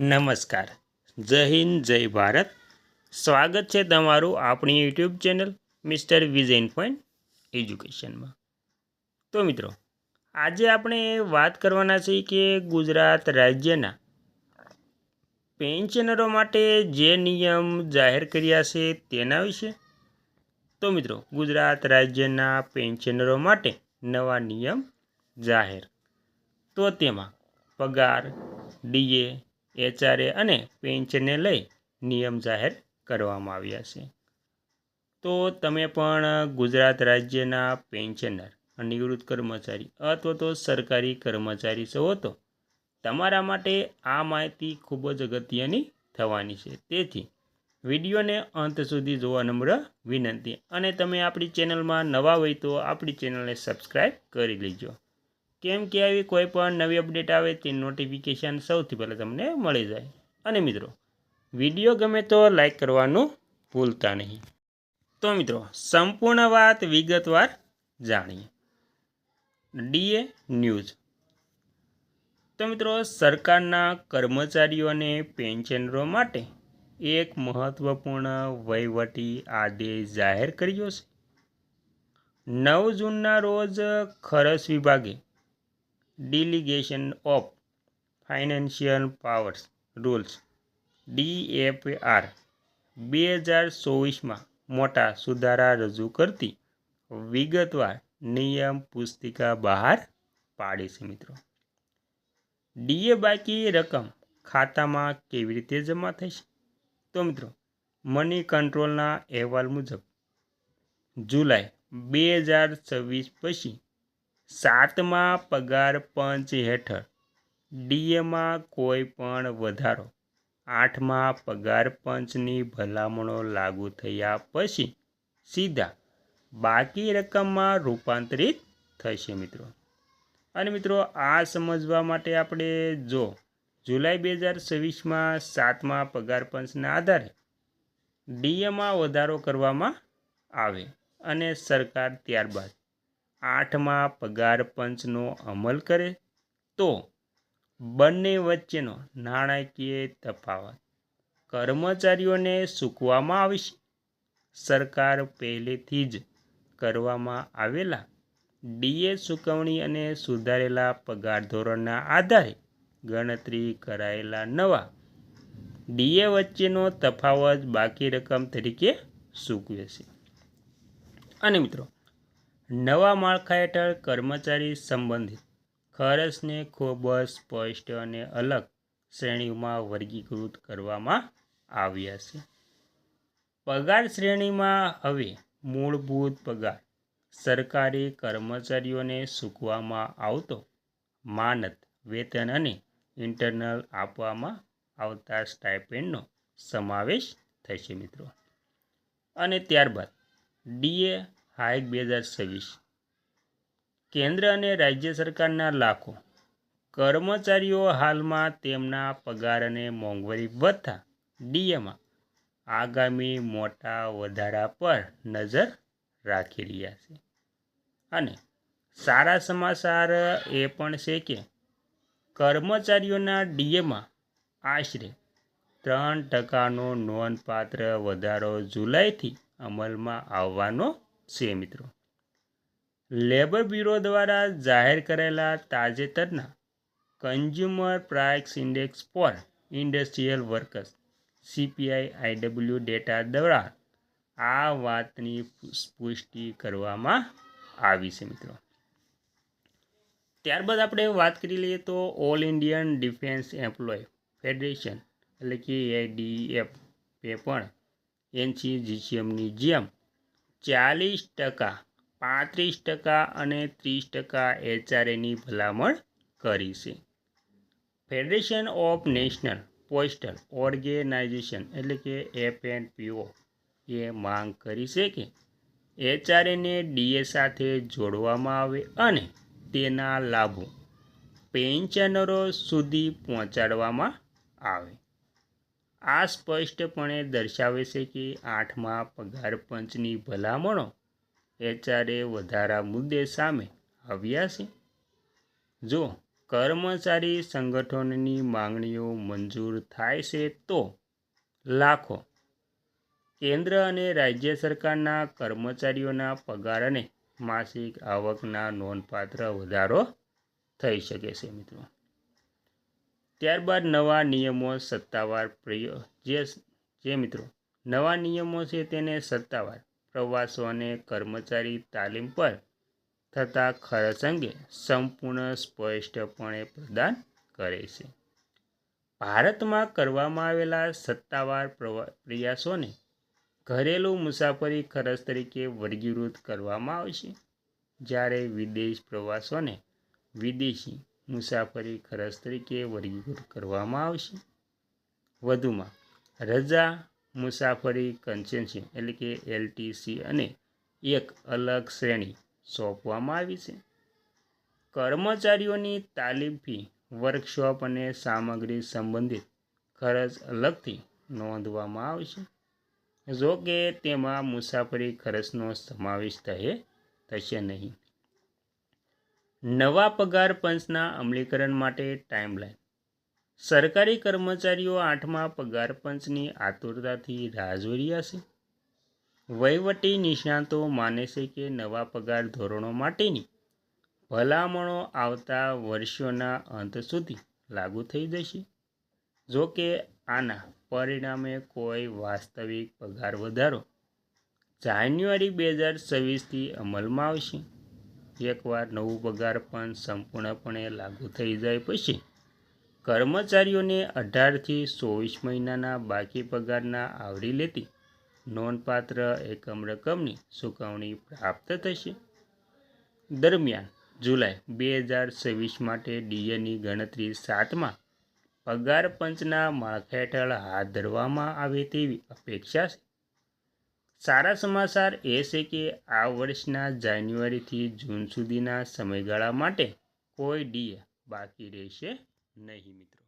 નમસ્કાર, જય હિન્દ, જય ભારત. સ્વાગત છે તમારું આપણી YouTube channel mister vision point એજ્યુકેશનમાં. તો મિત્રો, આજે આપણે વાત કરવાના છીએ કે ગુજરાત રાજ્યના પેન્શનરો માટે જે નિયમ જાહેર કર્યા છે તેના વિશે. તો મિત્રો, ગુજરાત રાજ્યના પેન્શનરો માટે નવા નિયમ જાહેર. તો તેમાં પગાર, ડીએ, એચઆરએ અને પેન્શનને લઈ નિયમ જાહેર કરવામાં આવ્યા છે. તો તમે પણ ગુજરાત રાજ્યના પેન્શનર, નિવૃત્ત કર્મચારી અથવા તો સરકારી કર્મચારી છો તો તમારા માટે આ માહિતી ખૂબ જ અગત્યની થવાની છે. તેથી વિડીયોને અંત સુધી જોવા નમ્ર વિનંતી. અને તમે આપણી ચેનલમાં નવા હોય તો આપણી ચેનલને સબસ્ક્રાઈબ કરી લેજો, કેમ કે આવી કોઈ પણ નવી અપડેટ આવે તે નોટિફિકેશન સૌથી પહેલાં તમને મળી જાય. અને મિત્રો, વિડીયો ગમે તો લાઈક કરવાનું ભૂલતા નહીં. તો મિત્રો, સંપૂર્ણ વાત વિગતવાર જાણીએ. DA news. તો મિત્રો, સરકારના કર્મચારીઓ અને પેન્શનરો માટે એક મહત્વપૂર્ણ વહીવટી આદેશ જાહેર કર્યો છે. 9 જૂનના રોજ ખરસ વિભાગે delegation of financial powers rules DFR 2024માં મોટા સુધારા રજૂ કરતી વિગતવાર નિયમ પુસ્તિકા બહાર પાડી છે. મિત્રો, ડીએ બાકી રકમ ખાતામાં કેવી રીતે જમા થશે? તો મિત્રો, મની કંટ્રોલના અહેવાલ મુજબ જુલાઈ 2026 પછી 7મા પગાર પંચ હેઠળ ડીએમાં કોઈ પણ વધારો 8મા પગાર પંચની ભલામણો લાગુ થયા પછી સીધા બાકી રકમમાં રૂપાંતરિત થશે. મિત્રો, અને મિત્રો, આ સમજવા માટે આપણે જો જુલાઈ 2026માં 7મા પગાર પંચના આધારે ડીએમાં વધારો કરવામાં આવે અને સરકાર ત્યારબાદ 8મા પગાર પંચનો અમલ કરે તો બંને વચ્ચેનો નાણાકીય તફાવત કર્મચારીઓને ચૂકવવામાં આવશે. સરકાર પહેલેથી જ કરવામાં આવેલા ડીએ ચૂકવણી અને સુધારેલા પગાર ધોરણના આધારે ગણતરી કરાયેલા નવા ડીએ વચ્ચેનો તફાવત બાકી રકમ તરીકે ચૂકવે છે. અને મિત્રો, નવા માળખા હેઠળ કર્મચારી સંબંધિત ખર્ચને ખૂબ જ સ્પષ્ટ અને અલગ શ્રેણીઓમાં વર્ગીકૃત કરવામાં આવ્યા છે. પગાર શ્રેણીમાં હવે મૂળભૂત પગાર, સરકારી કર્મચારીઓને ચૂકવવામાં આવતો માનદ વેતન અને ઇન્ટરનલ આપવામાં આવતા સ્ટાઇપેન્ડનો સમાવેશ થશે. મિત્રો, અને ત્યારબાદ ડીએ હાઇક 2026. કેન્દ્ર અને રાજ્ય સરકારના લાખો કર્મચારીઓ હાલમાં તેમના પગાર અને મોંઘવારી ભથ્થા ડીએમાં આગામી મોટા વધારા પર નજર રાખી રહ્યા છે. અને સારા સમાચાર એ પણ છે કે કર્મચારીઓના ડીએમાં આશરે 3%નો નોંધપાત્ર વધારો જુલાઈથી અમલમાં આવવાનો છે. મિત્રો, લેબર બ્યુરો દ્વારા જાહેર કરાયેલા તાજેતરના consumer price index four industrial workers CPI-IW data દ્વારા આ વાતની પુષ્ટિ કરવામાં આવી છે. મિત્રો, ત્યારબાદ આપણે વાત કરી લઈએ તો all Indian defence employ federation એટલે કે ADF એ પણ NCGCMની જેમ 40%, 35% અને 30% HRAની ભલામણ કરી છે. Federation of national postal organisation એટલે કે FNPO એ માંગ કરી છે કે HRAને ડીએ સાથે જોડવામાં આવે અને તેના લાભો પેન્શનરો સુધી પહોંચાડવામાં આવે. આ સ્પષ્ટપણે દર્શાવે છે કે 8મા પગાર પંચની ભલામણો HRA વધારા મુદ્દે સામે આવ્યા છે. જો કર્મચારી સંગઠનોની માંગણીઓ મંજૂર થાય છે તો લાખો કેન્દ્ર અને રાજ્ય સરકારના કર્મચારીઓના પગાર અને માસિક આવકના નોંધપાત્ર વધારો થઈ શકે છે મિત્રો. ત્યારબાદ નવા નિયમો સત્તાવાર જે મિત્રો નવા નિયમો છે તેને સત્તાવાર પ્રવાસો અને કર્મચારી તાલીમ પર થતા ખર્ચ અંગે સંપૂર્ણ સ્પષ્ટપણે પ્રદાન કરે છે. ભારતમાં કરવામાં આવેલા સત્તાવાર પ્રયાસોને ઘરેલું મુસાફરી ખર્ચ તરીકે વર્ગીકૃત કરવામાં આવશે, જ્યારે વિદેશ પ્રવાસોને વિદેશી મુસાફરી ખર્ચ તરીકે વર્ગીકૃત કરવામાં આવશે. વધુમાં રજા મુસાફરી કન્સેશન એટલે કે LTC અને એક અલગ શ્રેણી સોંપવામાં આવી છે. કર્મચારીઓની તાલીમ ફી, વર્કશોપ અને સામગ્રી સંબંધિત ખર્ચ અલગથી નોંધવામાં આવશે. જો કે તેમાં મુસાફરી ખર્ચનો સમાવેશ થશે નહીં. નવા પગાર પંચના અમલીકરણ માટે ટાઈમલાઈન. સરકારી કર્મચારીઓ 8મા પગાર પંચની આતુરતાથી રાહ જોઈ રહ્યા છે. વહીવટી નિષ્ણાતો માને છે કે નવા પગાર ધોરણો માટેની ભલામણો આવતા વર્ષોના અંત સુધી લાગુ થઈ જશે. જો કે આના પરિણામે કોઈ વાસ્તવિક પગાર વધારો જાન્યુઆરી 2026થી અમલમાં આવશે. એકવાર નવું પગાર પંચ સંપૂર્ણપણે લાગુ થઈ જાય પછી કર્મચારીઓને 18થી 24 મહિનાના બાકી પગારના આવરી લેતી નોંધપાત્ર એકમ રકમની ચૂકવણી પ્રાપ્ત થશે. દરમિયાન જુલાઈ 2026 માટે DAની ગણતરી 7મા પગાર પંચના માળખા હેઠળ હાથ ધરવામાં આવે તેવી અપેક્ષા છે. સારા સમાચાર એ છે કે આ વર્ષના જાન્યુઆરીથી જૂન સુધીના સમયગાળા માટે કોઈ DA બાકી રહેશે નહીં મિત્રો.